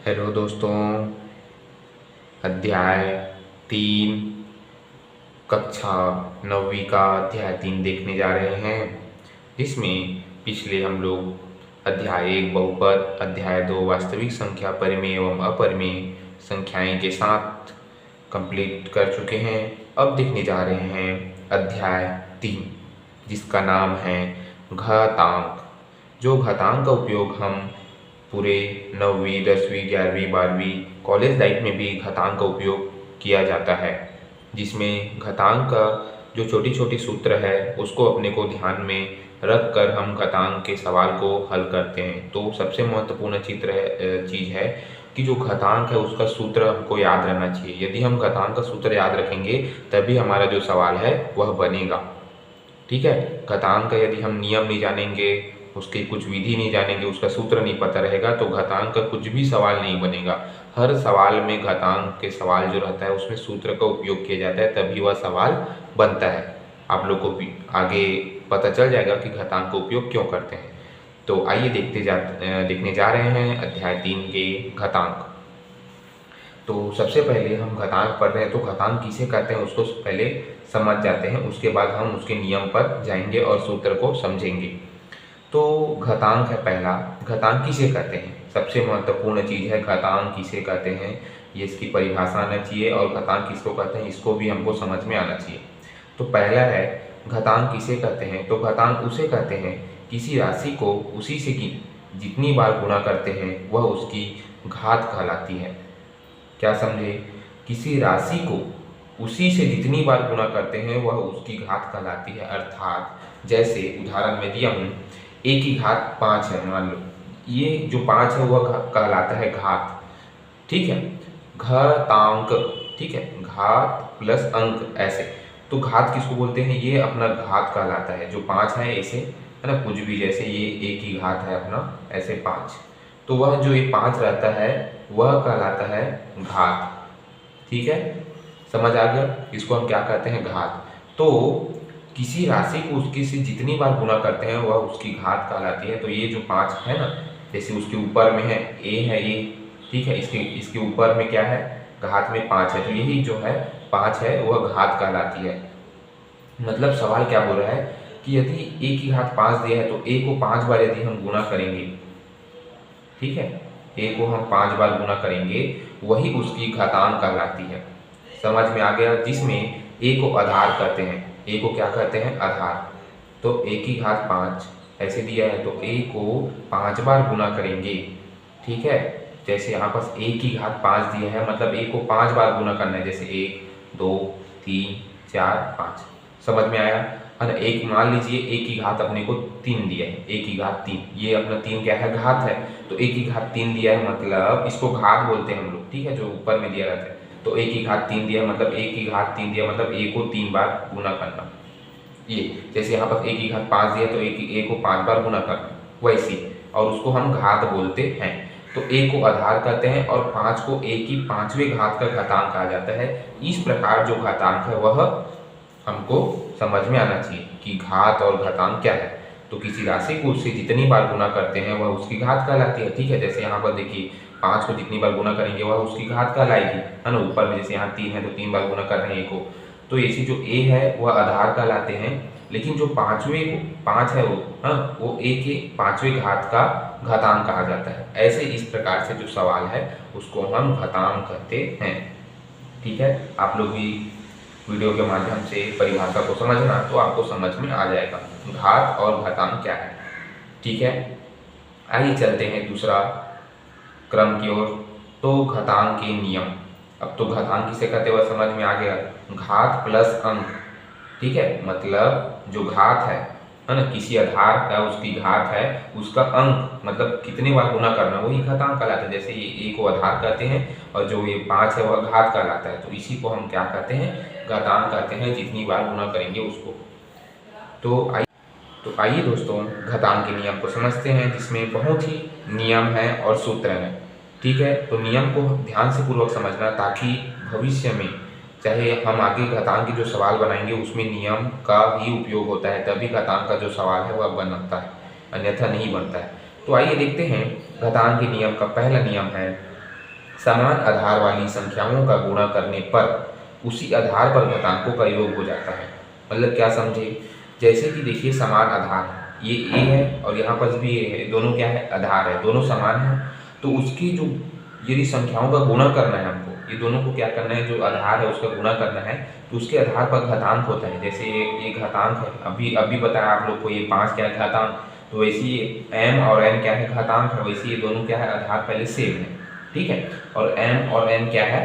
Hello दोस्तों। अध्याय 3 कक्षा 9वीं का अध्याय 3 देखने जा रहे हैं, जिसमें पिछले हम लोग अध्याय 1 बहुपद, अध्याय 2 वास्तविक संख्या परिमेय एवं अपरिमेय संख्याएं के साथ कंप्लीट कर चुके हैं। अब देखने जा रहे हैं अध्याय 3, जिसका नाम है घातांक। जो घातांक का उपयोग हम पूरे 9वीं 10वीं 11वीं 12वीं कॉलेज लाइफ में भी घातांक का उपयोग किया जाता है, जिसमें घातांक का जो छोटी छोटी सूत्र है उसको अपने को ध्यान में रख कर हम घातांक के सवाल को हल करते हैं। तो सबसे महत्वपूर्ण चीज़ है कि जो घातांक है उसका सूत्र हमको याद रहना चाहिए। यदि हम घातांक का सूत्र याद रखेंगे तभी हमारा जो सवाल है वह बनेगा। ठीक है, घातांक का यदि हम नियम नहीं जानेंगे, उसकी कुछ विधि नहीं जानेंगे, उसका सूत्र नहीं पता रहेगा तो घातांक का कुछ भी सवाल नहीं बनेगा। हर सवाल में घातांक के सवाल जो रहता है उसमें सूत्र का उपयोग किया जाता है, तभी वह सवाल बनता है। आप लोग को भी आगे पता चल जाएगा कि घातांक का उपयोग क्यों करते हैं। तो आइए देखने जा रहे हैं अध्याय 3 के घातांक। तो सबसे पहले हम घातांक पढ़ रहे हैं, तो घातांक किसे कहते हैं उसको पहले समझ जाते हैं, उसके बाद हम उसके नियम पर जाएंगे और सूत्र को समझेंगे। तो घातांक है पहला, घातांक किसे कहते हैं। सबसे महत्वपूर्ण चीज़ है घातांक किसे कहते हैं, ये इसकी परिभाषा आना चाहिए, और घातांक किसको कहते हैं इसको भी हमको समझ में आना चाहिए। तो पहला है घातांक किसे कहते हैं। तो घातांक उसे कहते हैं किसी राशि को उसी से जितनी बार गुणा करते हैं वह उसकी घात कहलाती है। क्या समझे, किसी राशि को उसी से जितनी बार गुणा करते हैं वह उसकी घात कहलाती है। अर्थात जैसे उदाहरण में दिया हूँ, a की घात 5 है, मान लो ये जो 5 है वह कहलाता है घात। ठीक है, घातांक। ठीक है, घात प्लस अंक ऐसे। तो घात किसको बोलते हैं, ये अपना घात कहलाता है। जो 5 है ऐसे है ना, कुछ भी, जैसे ये a की घात है अपना ऐसे 5, तो वह जो ये 5 रहता है वह कहलाता है घात। ठीक है, समझ आ गया, इसको हम क्या कहते हैं, घात। तो किसी राशि को उसकी से जितनी बार गुणा करते हैं वह उसकी घात कहलाती है। तो ये जो 5 है ना, जैसे उसके ऊपर में है a है ये, ठीक है, इसके ऊपर में क्या है, घात में 5 है, तो यही जो है 5 है वह घात कहलाती है। मतलब सवाल क्या बोल रहा है कि यदि a की घात 5 दिया है तो a को 5 बार यदि हम गुणा करेंगे, ठीक है, a को हम 5 बार गुणा करेंगे वही उसकी घातांक कहलाती है। समझ में आ गया, जिसमें a को आधार कहते हैं। a को क्या कहते हैं, आधार। तो a की घात 5 ऐसे दिया है तो a को 5 बार गुणा करेंगे। ठीक है, जैसे यहाँ पास a की घात 5 दिया है, मतलब a को 5 बार गुणा करना है, जैसे 1 2 3 4 5। समझ में आया है ना। एक मान लीजिए a की घात अपने को 3 दिया है, a की घात 3, ये अपना 3 क्या है, घात है। तो a की घात 3 दिया है, मतलब इसको घात बोलते हैं हम लोग। ठीक है, जो ऊपर में दिया रहता है, तो a की घात 3 दिया मतलब a की घात 3 दिया मतलब a को 3 बार गुना करना। ये जैसे यहाँ पर a की घात 5 दिया तो a को 5 बार गुना करना, वैसी, और उसको हम घात बोलते हैं। तो a को आधार कहते हैं और 5 को a की 5वें घात का घातांक कहा जाता है। इस प्रकार जो घातांक है वह हमको समझ में आना चाहिए कि घात और घातांक क्या है। तो किसी राशि को उससे जितनी बार गुना करते हैं वह उसकी घात कहलाती है। ठीक है, जैसे यहाँ पर देखिए 5 को जितनी बार गुना करेंगे वह उसकी घात कहलाएगी, है ना। ऊपर में जैसे यहाँ 3 है तो 3 बार गुना कर रहे हैं a को, तो ऐसी जो a है वह आधार कहलाते हैं। लेकिन जो 5 है वो a के 5वें घात का घातांक कहा जाता है। ऐसे इस प्रकार से जो सवाल है उसको हम घातांक कहते हैं। ठीक है, आप लोग भी वीडियो के माध्यम से परिभाषा को समझना तो आपको समझ में आ जाएगा घात और घातांक क्या है। ठीक है, आइए चलते हैं दूसरा क्रम की ओर। तो घातांक के नियम। अब तो घातांक किसे कहते हुए समझ में आ गया, घात प्लस अंक। ठीक है, मतलब जो घात है ना, किसी आधार का उसकी घात है, उसका अंक मतलब कितने बार गुना करना, वही घातांक कहलाता है। जैसे ये a को आधार कहते हैं और जो ये 5 है वह घात कहलाता है। तो इसी को हम क्या कहते हैं, घातांक कहते हैं, जितनी बार गुना करेंगे उसको। तो आइए दोस्तों घातांक के नियम को समझते हैं, जिसमें बहुत ही नियम है और सूत्र हैं। ठीक है, तो नियम को ध्यान से पूर्वक समझना, ताकि भविष्य में चाहे हम आगे घातांक के जो सवाल बनाएंगे उसमें नियम का ही उपयोग होता है, तभी घातांक का जो सवाल है वह बनता है, अन्यथा नहीं बनता है। तो आइए देखते हैं घातांक के नियम का पहला नियम है समान आधार वाली संख्याओं का गुणा करने पर उसी आधार पर घातांकों का योग हो जाता है। मतलब क्या समझे, जैसे कि देखिए समान आधार है, ये a है और यहाँ पर भी a है, दोनों क्या है, आधार है, दोनों समान है। तो उसकी जो यदि संख्याओं का गुणा करना है हमको, ये दोनों को क्या करना है, जो आधार है उसका गुणा करना है, तो उसके आधार पर घातांक होता है। जैसे ये घातांक है, अभी बताया आप लोग को, ये 5 क्या है, घातांक। तो वैसे ही m और n क्या है, घातांक है। वैसे ये दोनों क्या है, आधार पहले सेम है, ठीक है। और m और n क्या है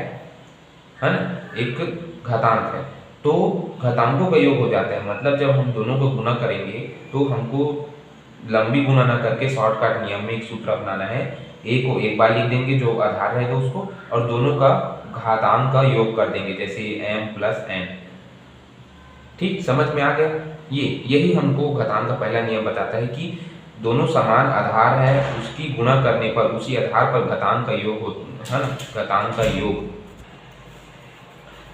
ना, एक घातांक है। तो घातांकों का योग हो जाता है। मतलब जब हम दोनों को गुणा करेंगे तो हमको लंबी गुणा ना करके शॉर्टकट नियम में एक सूत्र अपनाना है। a को एक बार लिख देंगे जो आधार रहेगा उसको, और दोनों का घातांक का योग कर देंगे, जैसे m प्लस n। ठीक, समझ में आ गया। यही हमको घातांक का पहला नियम बताता है कि दोनों समान आधार है, उसकी गुणा करने पर उसी आधार पर घातांक का योग है ना, घातांक का योग।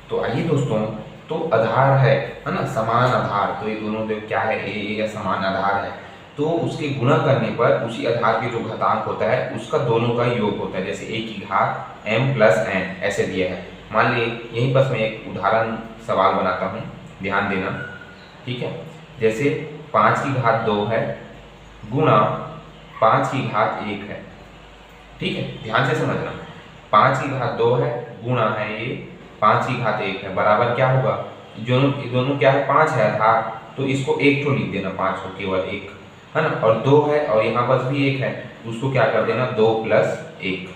तो आइए दोस्तों, तो आधार है ना, समान आधार, तो ये दोनों जो क्या है, ये समान आधार है, तो उसके गुणा करने पर उसी आधार के जो घातांक होता है उसका दोनों का योग होता है। जैसे a की घात m प्लस n ऐसे दिया है। मान लीजिए यहीं पर मैं एक उदाहरण सवाल बनाता हूँ, ध्यान देना, ठीक है। जैसे 5 की घात 2 है गुणा 5 की घात 1 है, ठीक है, ध्यान से समझना। 5 की घात 2 है गुणा है ये 5 की घात 1 है, बराबर क्या होगा, दोनों क्या है, 5 है आधार, तो इसको 1 तो लिख देना, 5 को केवल 1 है ना। और 2 है और यहाँ पर भी 1 है, उसको क्या कर देना, 2 प्लस 1।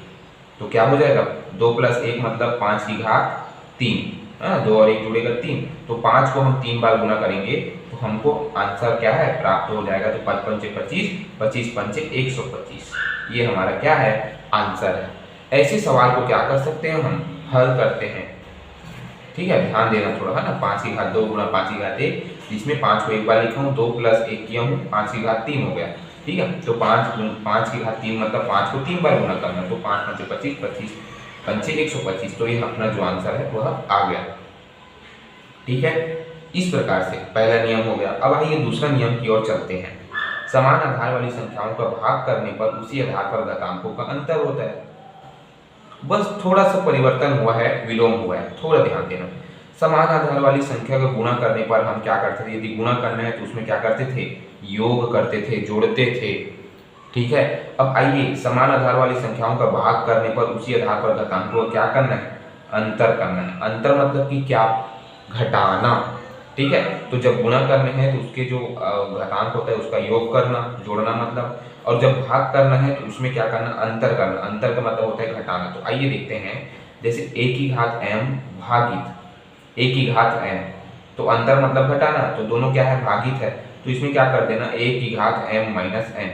तो क्या हो जाएगा, 2 प्लस 1 मतलब 5 की घात 3 है ना, 2 और 1 जुड़ेगा 3। तो 5 को हम 3 बार गुना करेंगे तो हमको आंसर क्या है, प्राप्त हो जाएगा। तो 5 पंचे 25, 25 पंचे 125, ये हमारा क्या है, आंसर है। ऐसे सवाल को क्या कर सकते हैं, हम हल करते हैं, ठीक है, ध्यान देना थोड़ा, है ना। 5 की घात 2 गुणा 5 की घात 1, जिसमें 5 को एक बार लिखा हूँ, 2 प्लस 1 किया हूँ, 5 की घात 3 हो गया, ठीक है। तो 5 की घात 3 मतलब 5 को 3 बार गुना करना, तो 5 पंचे 25, 25 पंचे 125, तो ये अपना जो आंसर है वह आ गया, ठीक है। इस प्रकार से पहला नियम हो गया। अब आइए दूसरा नियम की ओर चलते हैं। समान आधार वाली संख्याओं का भाग करने पर उसी आधार पर घातांकों का अंतर होता है। बस थोड़ा सा परिवर्तन हुआ है, विलोम हुआ है, थोड़ा ध्यान देना। समान आधार वाली संख्या का गुणा करने पर हम क्या करते थे, यदि गुणा करना है तो उसमें क्या करते थे, योग करते थे, जोड़ते थे, ठीक है। अब आइए समान आधार वाली संख्याओं का भाग करने पर उसी आधार पर घातांकों का क्या करना है, अंतर करना है। अंतर मतलब कि क्या, घटाना, ठीक है। तो जब गुणा करने हैं तो उसके जो घातांक होता है उसका योग करना, जोड़ना मतलब, और जब भाग करना है तो उसमें क्या करना, अंतर करना। अंतर का मतलब होता है घटाना। तो आइए देखते हैं, जैसे a की घात m भागित a की घात n, तो अंतर मतलब घटाना, तो दोनों क्या है, भागित है, तो इसमें क्या कर देना, a की घात m माइनस n,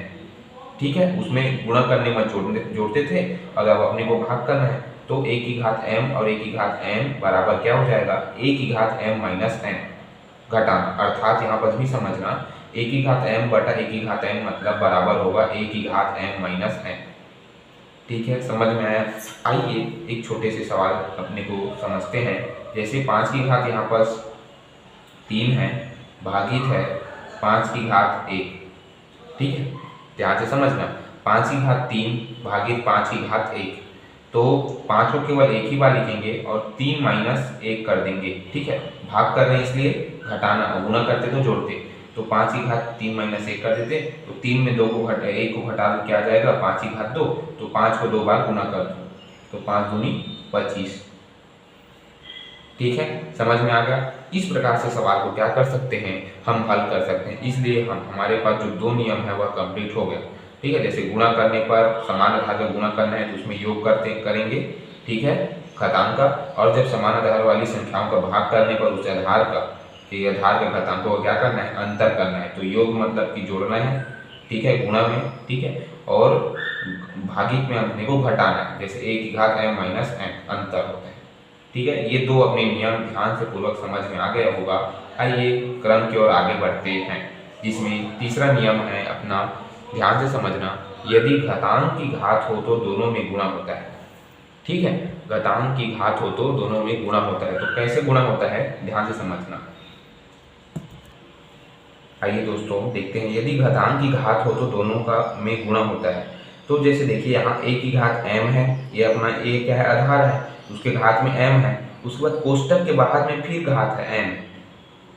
ठीक है। उसमें गुणा करने में जोड़ते थे, और अब अपने को भाग करना है, तो a की घात m और a की घात m बराबर क्या हो जाएगा, a की घात m माइनस n, घटाना। अर्थात यहाँ पर भी समझना, a की घात m बटा a की घात n मतलब बराबर होगा a की घात m माइनस n, ठीक है, समझ में आया। आइए एक छोटे से सवाल अपने को समझते हैं। जैसे 5 की घात यहाँ पर 3 है, भागित है 5 की घात 1, ठीक है, ध्यान से समझना। 5 की घात 3 भागित 5 की घात 1, तो 5 को केवल एक ही बार लिखेंगे और 3 माइनस 1 कर देंगे, ठीक है। भाग कर रहे हैं इसलिए घटाना, गुणा करते तो जोड़ते, तो 5 की घात 3 माइनस 1 कर देते, तो 3 में 2 को घटा 1 को घटा दो, क्या आ जाएगा, 5 की घात 2, तो 5 को 2 बार गुना कर दो, तो 5 दूनी 25, ठीक है, समझ में आ गया। इस प्रकार से सवाल को क्या कर सकते हैं, हम हल कर सकते हैं। इसलिए हमारे पास जो 2 नियम है वह कंप्लीट हो गया, ठीक है। जैसे गुणा करने पर समान आधार का गुणा करना है तो उसमें योग करेंगे, ठीक है, घातांक का। और जब समान आधार वाली संख्याओं का भाग करने पर उस आधार का घातांकों को क्या करना है, अंतर करना है, तो योग मतलब कि जोड़ना है, ठीक है, गुणा में, ठीक है, और भागित में अपने को घटाना है, जैसे a की घात m माइनस n, अंतर होता है, ठीक है। ये 2 अपने नियम ध्यान से पूर्वक समझ में आ गया होगा। आइए क्रम की ओर आगे बढ़ते हैं, जिसमें तीसरा नियम है अपना, ध्यान से समझना। यदि घातांक की घात हो तो दोनों में गुणा होता है, ठीक है, घातांक की घात हो तो दोनों में गुणा होता है। तो कैसे गुणा होता है, ध्यान से समझना। आइए दोस्तों देखते हैं, यदि घातांक की घात हो तो दोनों का में गुणा होता है। तो जैसे देखिए यहाँ a की घात m है, ये अपना a क्या है, आधार है, उसके घात में m है, उसके बाद कोष्टक के बाहर में फिर घात है n,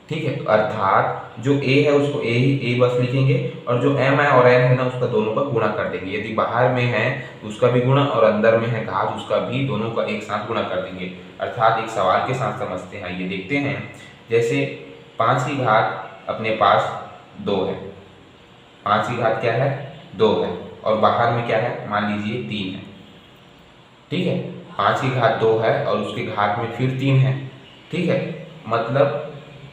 ठीक है। तो अर्थात जो a है उसको a ही a बस लिखेंगे, और जो m है और n है ना उसका दोनों का गुणा कर देंगे। यदि बाहर में है उसका भी गुणा और अंदर में है घात उसका भी, दोनों का एक साथ गुणा कर देंगे। अर्थात एक सवाल के साथ समझते हैं, ये देखते हैं। जैसे 5 की घात अपने पास 2 है, 5 की घात क्या है, 2 है, और बाहर में क्या है, मान लीजिए 3 है, ठीक है। 5 की घात 2 है और उसके घात में फिर 3 है, ठीक है। मतलब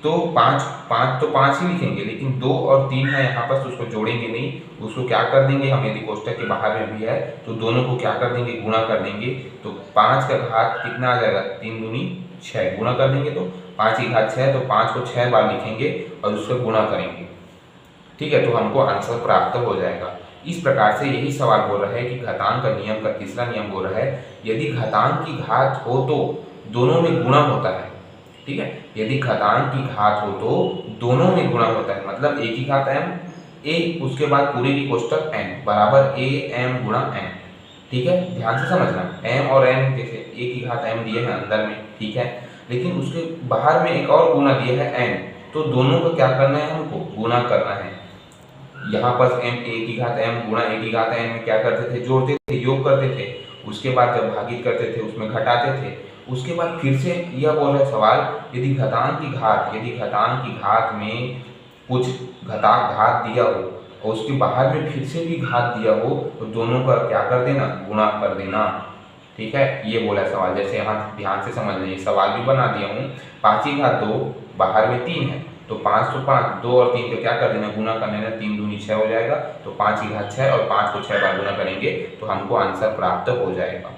तो 5 तो 5 ही लिखेंगे, लेकिन 2 और 3 है यहाँ पर, तो उसको जोड़ेंगे नहीं, उसको क्या कर देंगे हम, यदि कोष्टक के बाहर में भी है तो दोनों को क्या कर देंगे, गुणा कर देंगे। तो 5 का घात कितना आ जाएगा, 3 दूनी 6, गुणा कर देंगे तो 5 की घात 6, तो 5 को 6 बार लिखेंगे और उसको गुणा करेंगे, ठीक है। तो हमको आंसर प्राप्त हो जाएगा। इस प्रकार से यही सवाल बोल रहा है कि घातांक का नियम का तीसरा नियम बोल रहा है, यदि घातांक की घात हो तो दोनों में गुणा होता है, ठीक है। यदि घातांक की घात हो तो दोनों में गुणा होता है, मतलब a की घात m, a उसके बाद पूरे की कोष्टक n बराबर a m गुणा n, ठीक है। ध्यान से समझना, m और n जैसे a की घात m दिए हैं अंदर में, ठीक है, लेकिन उसके बाहर में एक और गुणा दिया है n, तो दोनों को क्या करना है, हमको गुणा करना है। यहाँ पर m a की घात m गुणा a की घात n में क्या करते थे, जोड़ते थे, योग करते थे, उसके बाद जब भागित करते थे उसमें घटाते थे। उसके बाद फिर से यह बोल रहा है सवाल, यदि घातांक की घात में कुछ घात दिया हो और उसके बाहर में फिर से भी घात दिया हो, तो दोनों का क्या कर देना, गुणा कर देना, ठीक है। ये बोला है सवाल। जैसे यहाँ ध्यान से समझ लीजिए, सवाल भी बना दिया हूँ। 5 की घात 2, बाहर में 3 है, तो 5 तो 5, 2 और 3 को क्या कर देना, गुणा कर देना, 3 दूनी 6 हो जाएगा। तो 5 की घात 6 और 5 को 6 बार गुणा करेंगे तो हमको आंसर प्राप्त हो जाएगा,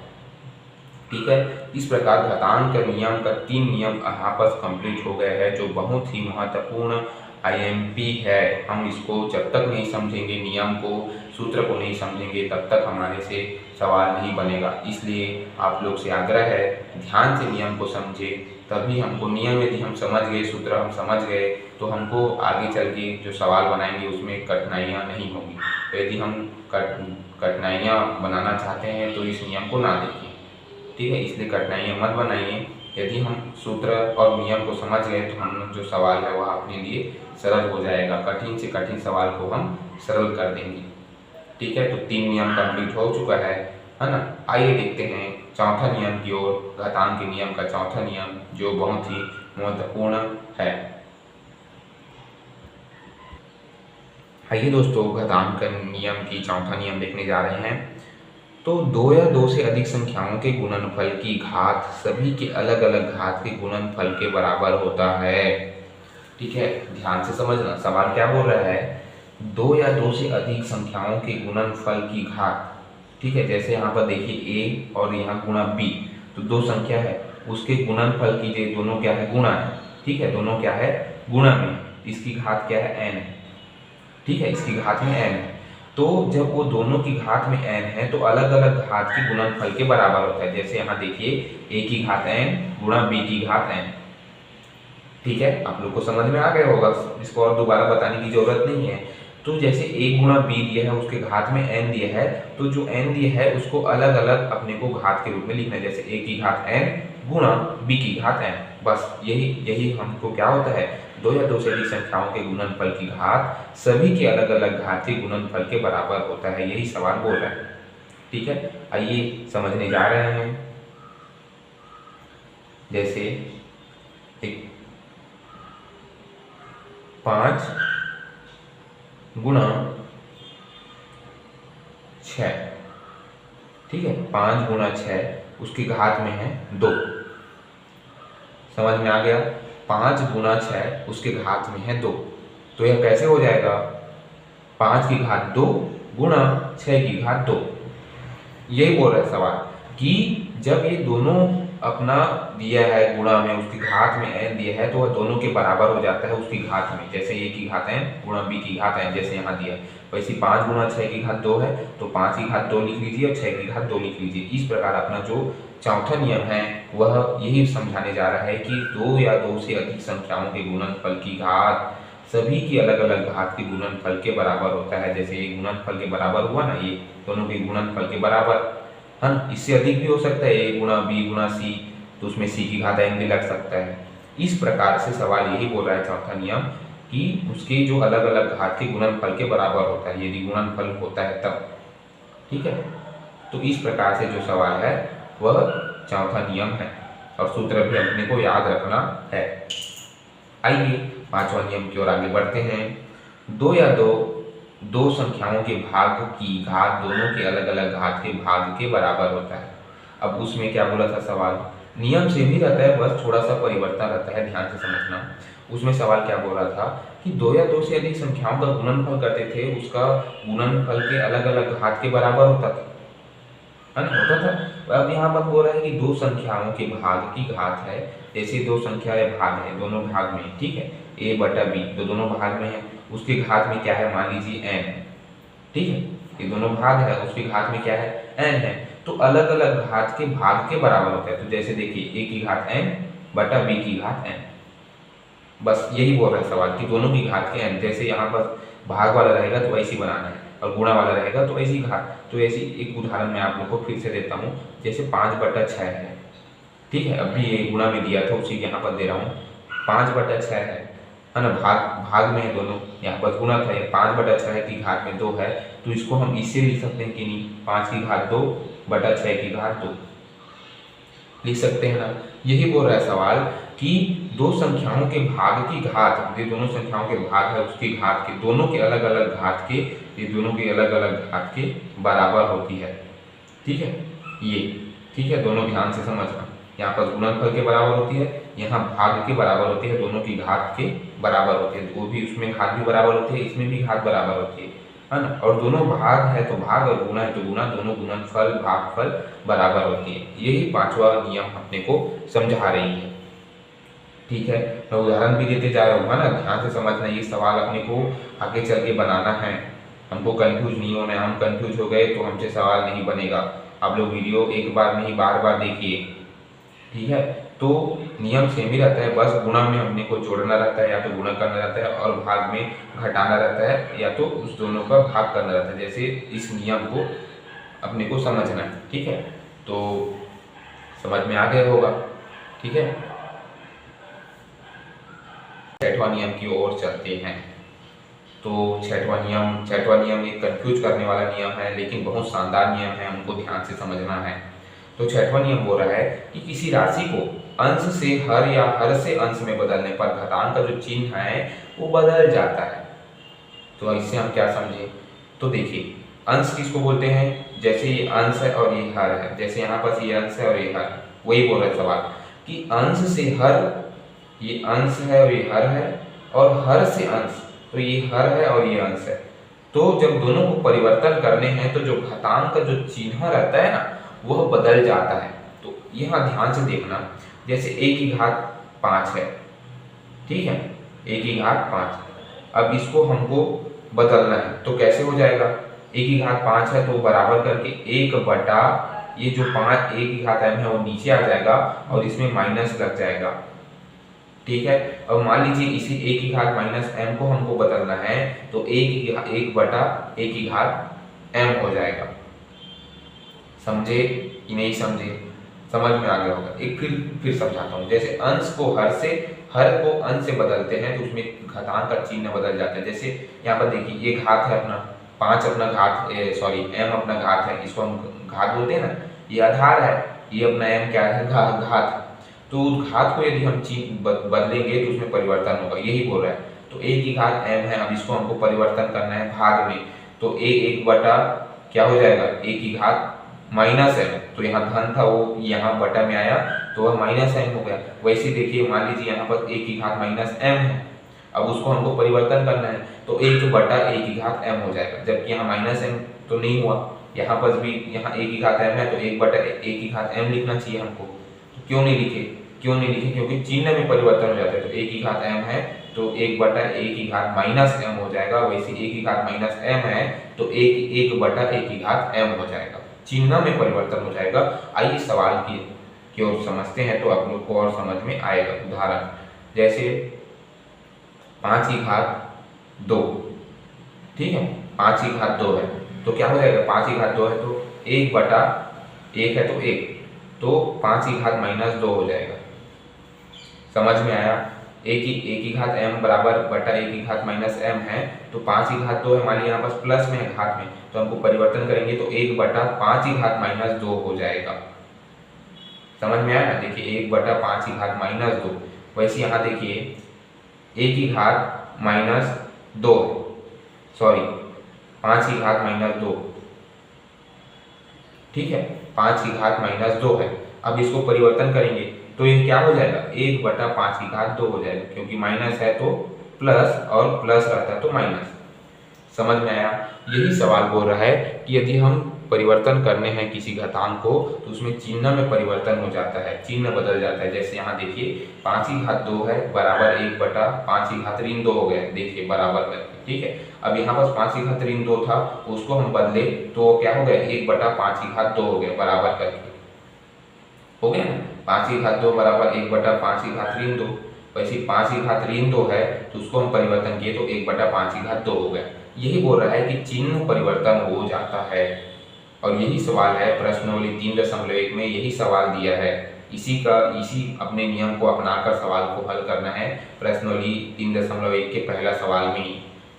ठीक है। इस प्रकार घातांक के नियम का 3 नियम यहाँ पर कंप्लीट हो गए हैं, जो बहुत ही महत्वपूर्ण आईएमपी है। हम इसको जब तक नहीं समझेंगे, नियम को, सूत्र को नहीं समझेंगे, तब तक हमारे से सवाल नहीं बनेगा। इसलिए आप लोग से आग्रह है, ध्यान से नियम को समझे, तभी हमको नियम यदि हम समझ गए, सूत्र हम समझ गए, तो हमको आगे चल के जो सवाल बनाएंगे उसमें कठिनाइयाँ नहीं होंगी। तो यदि हम कठिनाइयाँ बनाना चाहते हैं तो इस नियम को ना देखिए, ठीक है। इसलिए कठिनाइयाँ मत बनाइए। यदि हम सूत्र और नियम को समझ गए तो हम जो सवाल है वह अपने लिए सरल हो जाएगा, कठिन से कठिन सवाल को हम सरल कर देंगे, ठीक है। तो 3 नियम कंप्लीट हो चुका है ना। आइए देखते हैं चौथा नियम की ओर, घातांक के नियम का चौथा नियम, जो बहुत ही महत्वपूर्ण है। आइए दोस्तों, घातांक के नियम की चौथा नियम देखने जा रहे हैं। तो 2 या 2 से अधिक संख्याओं के गुणनफल की घात सभी के अलग अलग घात के गुणनफल के बराबर होता है, ठीक है। ध्यान से समझना, सवाल क्या बोल रहा है, 2 या 2 से अधिक संख्याओं के गुणनफल की घात, ठीक है। जैसे यहाँ पर देखिए a और यहाँ गुणा b, तो 2 संख्या है, उसके गुणनफल कीजिए, दोनों क्या है, गुणा है, ठीक है, दोनों क्या है, गुणा में, इसकी घात क्या है, n है, ठीक है, इसकी घात में n है। तो जब वो दोनों की घात में n है तो अलग अलग घात के गुणनफल के बराबर होता है। जैसे यहाँ देखिए a की घात n गुणा b की घात n, ठीक है, आप लोग को समझ में आ गया होगा, इसको और दोबारा बताने की जरूरत नहीं है। तो जैसे a गुणा b दिया है, उसके घात में n दिया है, तो जो n दिया है उसको अलग अलग अपने को घात के रूप में लिखना है। जैसे a की घात n गुणा b की घात n, बस यही हमको क्या होता है, 2 या 2 से अधिक संख्याओं के गुणनफल की घात सभी के अलग अलग घात के गुणनफल के बराबर होता है, यही सवाल बोल रहा है, ठीक है। आइए समझने जा रहे हैं। जैसे एक 5 गुणा 6, ठीक है, 5 गुणा 6 उसकी घात में है 2, समझ में आ गया। 5 गुणा 6 उसके घात में है 2, तो यह कैसे हो जाएगा, 5 की घात 2 गुणा 6 की घात 2। यही बोल रहा है सवाल कि जब ये दोनों अपना दिया है गुणा में, उसकी घात में n दिया है, तो वह दोनों के बराबर हो जाता है उसकी घात में। जैसे a की घात n गुणा b की घात n, जैसे यहाँ दिया है, वैसे 5 गुणा 6 की घात 2 है, तो 5 की घात 2 लिख लीजिए और 6 की घात 2 लिख लीजिए। इस प्रकार अपना जो चौथा नियम है वह यही समझाने जा रहा है कि 2 या 2 से अधिक संख्याओं के गुणनफल की घात सभी की अलग अलग घात के गुणनफल के बराबर होता है। जैसे ये गुणनफल के बराबर हुआ ना, ये दोनों के गुणनफल के बराबर है ना। इससे अधिक भी हो सकता है, ए गुणा बी गुणा सी, तो उसमें सी की घात n भी लग सकता है। इस प्रकार से सवाल यही बोल रहा है चौथा नियम कि उसके जो अलग अलग घात के गुणनफल के बराबर होता है, यदि गुणनफल होता है तब। ठीक है, तो इस प्रकार से जो सवाल है वह चौथा नियम है और सूत्र भी अपने को याद रखना है। आइए पांचवा नियम की ओर आगे बढ़ते हैं। दो संख्याओं के भाग की घात दोनों के अलग अलग घात के भाग के बराबर होता है। अब उसमें क्या बोला था सवाल, नियम सेम ही रहता है, बस थोड़ा सा परिवर्तन रहता है, ध्यान से समझना। उसमें सवाल क्या बोल रहा था कि दो या दो से अधिक संख्याओं का गुणनफल करते थे, उसका गुणनफल के अलग अलग घात के बराबर होता था, है ना, होता था। अब यहाँ पर बोल रहा है कि दो संख्याओं के भाग की घात है। जैसे दो संख्याएं भाग है, दोनों भाग में, ठीक है, a बटा b, तो दोनों भाग में है, उसके घात में क्या है, मान लीजिए n, ठीक है, ये दोनों भाग है, उसके घात में क्या है, n है, तो अलग अलग घात के भाग के बराबर होता है। तो जैसे देखिए a की घात n बटा b की घात n, बस यही बोल रहा है सवाल कि दोनों की घात के n, जैसे यहाँ पर भाग वाला रहेगा तो ऐसे बनाना है और गुणा वाला रहेगा तो ऐसी घात। तो ऐसी एक उदाहरण मैं आप लोग को फिर से देता हूँ, जैसे 5/6 है, ठीक है, अभी ये गुणा में दिया था उसी यहाँ पर दे रहा हूँ, 5/6 है ना, भाग में है दोनों, यहाँ पर गुणा था, ये 5/6 की घात में 2 है, तो इसको हम इससे लिख सकते हैं कि नहीं, 5 की घात 2 बटा 6 की घात 2 लिख सकते हैं ना। यही बोल रहा है सवाल कि दो संख्याओं के भाग की घात, ये दोनों संख्याओं के भाग है उसकी घात के, दोनों के अलग अलग घात के, ये दोनों के अलग अलग घात के बराबर होती है। ठीक है, ये ठीक है, दोनों ध्यान से समझना, यहाँ पर गुणनफल के बराबर होती है, यहाँ भाग के बराबर होती है, दोनों की घात के बराबर होती है, वो भी उसमें घात भी बराबर होती है, इसमें भी घात बराबर होती है ना। और दोनों भाग है तो भाग और गुणा है तो गुणा, दोनों गुणनफल भागफल बराबर होती है। यही पांचवा नियम अपने को समझा रही है। ठीक है, मैं उदाहरण भी देते जा रहा हूँ, है ना, ध्यान से समझना, ये सवाल अपने को आगे चल के बनाना है, हमको कंफ्यूज नहीं होना है, हम कंफ्यूज हो गए तो हमसे सवाल नहीं बनेगा। आप लोग वीडियो एक बार नहीं बार बार देखिए, ठीक है। तो नियम सेम ही रहता है, बस गुणा में अपने को जोड़ना रहता है या तो गुणा करना रहता है, और भाग में घटाना रहता है या तो उस दोनों का भाग करना रहता है। जैसे इस नियम को अपने को समझना है, ठीक है, तो समझ में आ गया होगा। ठीक है, छठवां नियम की ओर चलते हैं। तो छठवां नियम एक कंफ्यूज करने वाला नियम है, लेकिन बहुत शानदार नियम है, हमको ध्यान से समझना है। तो छठवां नियम बोल रहा है कि किसी राशि को अंश से हर या हर से अंश में बदलने पर घातांक का जो चिन्ह है वो बदल जाता है। तो इससे हम क्या समझे, तो देखिए अंश किसको बोलते हैं, जैसे ये अंश है और ये हर है, जैसे यहाँ पर ये अंश है और ये हर, वही बोल रहा है सवाल कि अंश से हर, ये अंश है और ये हर है, और हर से अंश, तो ये हर है और ये अंश है। तो जब दोनों को परिवर्तन करने हैं तो जो घातांक का जो चिन्ह रहता है ना वह बदल जाता है। तो यहाँ ध्यान से देखना, जैसे a की घात 5 है, ठीक है, a की घात 5, अब इसको हमको बदलना है तो कैसे हो जाएगा, a की घात 5 है तो बराबर करके 1 बटा ये जो 5 a की घात m है वो नीचे आ जाएगा और इसमें माइनस लग जाएगा। ठीक है, अब मान लीजिए इसी a की घात माइनस m को हमको बदलना है तो 1 बटा a की घात m हो जाएगा। समझे कि नहीं समझे, समझ में आ गया होगा। एक फिर समझाता हूँ, जैसे अंश को हर को अंश से बदलते हैं तो उसमें घातांक का चिन्ह बदल जाता है। जैसे यहाँ पर देखिए ये घात है अपना 5 अपना घात m अपना घात है, इसको हम घात बोलते हैं ना, ये आधार है, ये अपना m क्या है, घात। तो घात को यदि हम चिन्ह बदलेंगे तो उसमें परिवर्तन होगा, यही बोल रहा है। तो a की घात m है, अब इसको हमको परिवर्तन करना है भाग में, तो a 1 बटा क्या हो जाएगा, a की घात माइनस m, तो यहाँ धन था वो यहाँ बटा में आया तो वह माइनस m हो गया। वैसे देखिए मान लीजिए यहाँ पर a की घात माइनस m है, अब उसको हमको परिवर्तन करना है तो 1 बटा a की घात m हो जाएगा, जबकि यहाँ माइनस m तो नहीं हुआ, यहाँ पर भी यहाँ a की घात m है तो 1 बटा a की घात m लिखना चाहिए हमको। तो क्यों नहीं लिखे, क्योंकि चिन्ह में परिवर्तन हो जाता है। तो a की घात m है तो 1 बटा a की घात माइनस m हो जाएगा, वैसे a की घात माइनस m है तो 1 बटा a की घात m हो जाएगा, चिन्ह में परिवर्तन हो जाएगा। आइए सवाल की ओर समझते हैं तो आप लोग को और समझ में आएगा। उदाहरण जैसे 5 की घात 2, ठीक है, 5 की घात 2 है तो क्या हो जाएगा, 5 की घात 2 है तो 1/1 है तो 1, तो 5 की घात -2 हो जाएगा। समझ में आया? एक की घात m बराबर बटा 1 की घात -m है तो 5 की घात 2 है, मान लीजिए यहाँ पास प्लस में है घात में, तो हमको परिवर्तन करेंगे तो 1/5 की घात -2 हो जाएगा। समझ में आया ना? देखिए 1/5 की घात -2, वैसे यहाँ देखिए a की घात -2, सॉरी 5 की घात -2, ठीक है, 5 की घात -2 है। अब इसको परिवर्तन करेंगे तो ये क्या हो जाएगा, 1/5 की घात 2 हो जाएगा, क्योंकि माइनस है तो प्लस और प्लस रहता है तो माइनस। समझ में आया? यही सवाल बोल रहा है कि यदि हम परिवर्तन करने हैं किसी घातांक को तो उसमें चिन्ह में परिवर्तन हो जाता है, चिन्ह बदल जाता है। जैसे यहाँ देखिए 5 की घात 2 है बराबर 1/5 की घात ऋण 2 हो गया, देखिए बराबर करके, ठीक है। अब यहाँ पास 5 की घात ऋण 2 था, उसको हम बदले तो क्या हो गया, 1/5 की घात 2 हो गया बराबर करके, हो गया ना। 5 की घात 2 बराबर 1/5 की घात ऋण 2, वैसे 5 की घात ऋण 2 है तो उसको हम परिवर्तन किए तो 1/5 की घात 2 हो गया। यही बोल रहा है कि चिन्ह परिवर्तन हो जाता है, और यही सवाल है प्रश्नावली 3.1 में, यही सवाल दिया है। इसी अपने नियम को अपनाकर सवाल को हल करना है। प्रश्नावली 3.1 के पहला सवाल में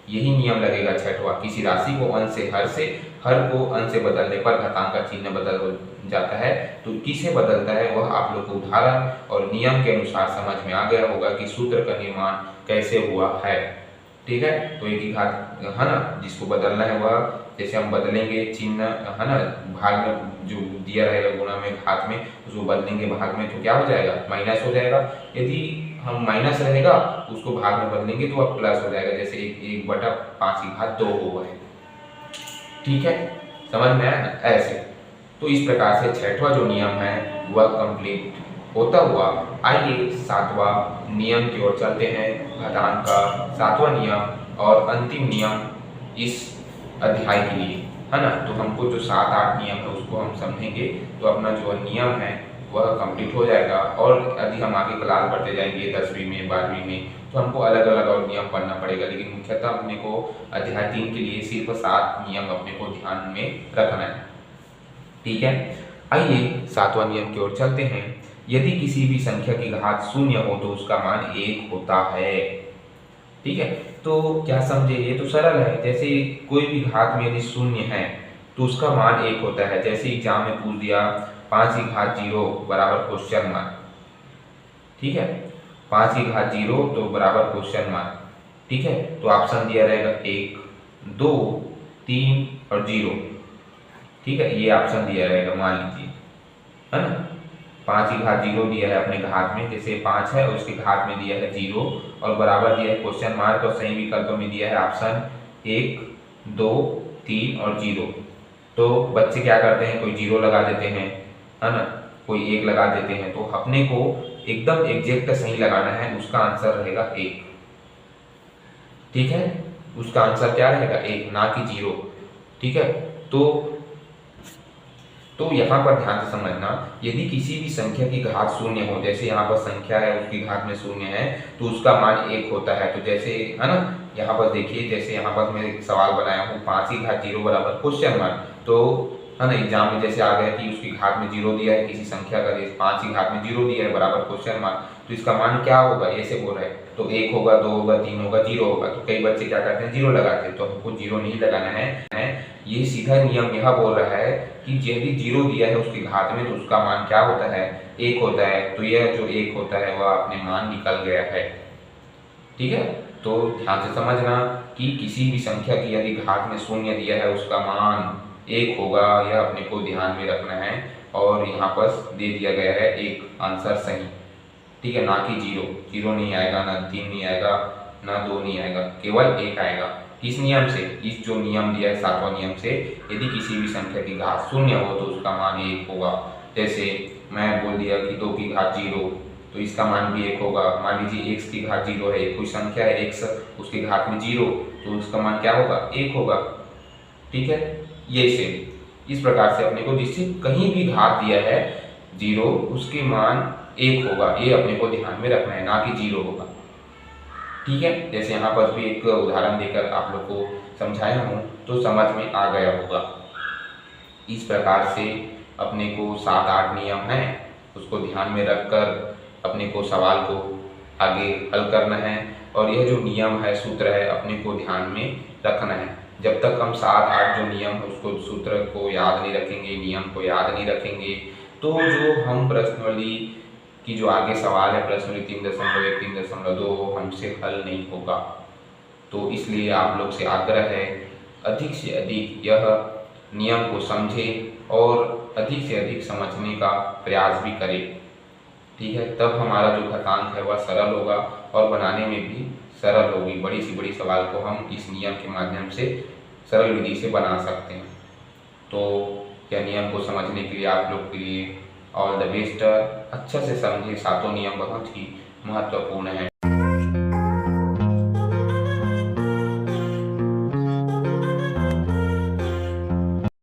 यही नियम लगेगा छठवां, किसी राशि को अंश से हर को अंश से बदलने पर घातांक का चिन्ह बदल हो जाता है, तो किसे बदलता है वह आप लोग को उदाहरण और नियम के अनुसार समझ में आ गया होगा कि सूत्र का निर्माण कैसे हुआ है, ठीक है। तो एक ही घात है ना, जिसको बदलना है वह, जैसे हम बदलेंगे चिन्ह है ना, भाग में जो दिया रहेगा गुणा में घात में, उसको बदलेंगे भाग में तो क्या हो जाएगा, माइनस हो जाएगा। यदि हम माइनस रहेगा उसको भाग में बदलेंगे तो वह प्लस हो जाएगा, जैसे 1/5 की घात 2 हुआ है, ठीक है। समझ में आया ना? ऐसे तो इस प्रकार से छठवां जो नियम है वह कंप्लीट होता हुआ, आइए सातवां नियम की ओर चलते हैं। घातांक का सातवां नियम और अंतिम नियम इस अध्याय के लिए, है ना। तो हमको जो 7-8 नियम है उसको हम समझेंगे तो अपना जो नियम है वह कंप्लीट हो जाएगा। और यदि हम आगे क्लास बढ़ते जाएंगे 10वीं में 12वीं में तो हमको अलग अलग और नियम पढ़ना पड़ेगा, लेकिन मुख्यतः अपने को अध्याय 3 के लिए सिर्फ 7 नियम अपने को ध्यान में रखना है, ठीक है। आइए सातवां नियम की ओर चलते हैं। यदि किसी भी संख्या की घात 0 हो तो उसका मान 1 होता है, ठीक है। तो क्या समझे, ये तो सरल है। जैसे कोई भी घात में यदि 0 है तो उसका मान 1 होता है। जैसे एग्जाम में पूछ दिया 5 की घात 0 बराबर क्वेश्चन मार्क, ठीक है, 5 की घात 0 तो बराबर क्वेश्चन मार्क, ठीक है। तो ऑप्शन दिया रहेगा 1, 2, 3 और 0, ठीक है, ये ऑप्शन दिया रहेगा, मान लीजिए, है ना। 5 की घात 0 दिया है अपने घात में, जैसे 5 है और उसके घात में दिया है 0 और बराबर दिया है क्वेश्चन मार्क, और सही विकल्प में दिया है ऑप्शन 1, 2, 3 और 0। तो बच्चे क्या करते हैं, कोई 0 लगा देते हैं, है ना, कोई 1 लगा देते हैं। तो अपने को एकदम एग्जैक्ट सही लगाना है, उसका आंसर रहेगा 1, ठीक है। उसका आंसर क्या रहेगा, 1, ना कि 0, ठीक है। तो यहाँ पर ध्यान से समझना, यदि किसी भी संख्या की घात 0 हो, जैसे यहाँ पर संख्या है उसकी घात में 0 है तो उसका मान 1 होता है। तो जैसे है ना, यहाँ पर देखिए, जैसे यहाँ पर मैं एक सवाल बनाया हूँ 5 की घात 0 बराबर क्वेश्चन मार्क, तो है ना, एग्जाम में जैसे आ गया कि उसकी घात में 0 दिया है किसी संख्या का, जैसे 5 की घात में 0 दिया है बराबर क्वेश्चन मार्क, तो इसका मान क्या होगा, ऐसे बोल रहे हैं, तो 1 होगा, 2 होगा, 3 होगा, 0 होगा। तो कई बच्चे क्या करते हैं, 0 लगाते हैं, तो हमको 0 नहीं लगाना है। ये सीधा नियम यह बोल रहा है कि यदि 0 दिया है उसकी घात में तो उसका मान क्या होता है, 1 होता है। तो यह जो 1 होता है वह अपने मान निकल गया है, ठीक है। तो ध्यान से समझना कि किसी भी संख्या की यदि घात में 0 दिया है उसका मान 1 होगा, यह अपने को ध्यान में रखना है। और यहाँ पर दे दिया गया है 1 आंसर सही, ठीक है, ना कि 0 नहीं आएगा, ना 3 नहीं आएगा, ना 2 नहीं आएगा, केवल 1 आएगा। किस नियम से, इस जो नियम दिया है सातवां नियम से, यदि किसी भी संख्या की घात 0 हो तो उसका मान 1 होगा। जैसे मैं बोल दिया कि 2 की घात 0, तो इसका मान भी 1 होगा। मान लीजिए x की घात 0 है, कोई संख्या है x, उसकी घात में 0, तो उसका मान क्या होगा, 1 होगा, ठीक है। ये से इस प्रकार से अपने को जिससे कहीं भी घात दिया है 0, उसके मान 1 होगा, ये अपने को ध्यान में रखना है, ना कि 0 होगा, ठीक है, जैसे यहाँ पर भी एक उदाहरण देकर आप लोग को समझाया हूँ तो समझ में आ गया होगा। इस प्रकार से अपने को 7-8 नियम हैं, उसको ध्यान में रखकर अपने को सवाल को आगे हल करना है। और यह जो नियम है, सूत्र है, अपने को ध्यान में रखना है। जब तक हम 7-8 जो नियम है उसको, सूत्र को याद नहीं रखेंगे, नियम को याद नहीं रखेंगे, तो जो हम प्रश्नावली की जो आगे सवाल है, प्रश्नावली 3.1, 3.2 हमसे हल नहीं होगा। तो इसलिए आप लोग से आग्रह है, अधिक से अधिक यह नियम को समझें और अधिक से अधिक समझने का प्रयास भी करें। ठीक है, तब हमारा जो घातांक है वह सरल होगा और बनाने में भी सरल होगी। बड़ी से बड़ी सवाल को हम इस नियम के माध्यम से सरल विधि से बना सकते हैं। तो यह नियम को समझने के लिए आप लोग के लिए ऑल द बेस्ट। अच्छा से समझे, सातों नियम बहुत ही महत्वपूर्ण है।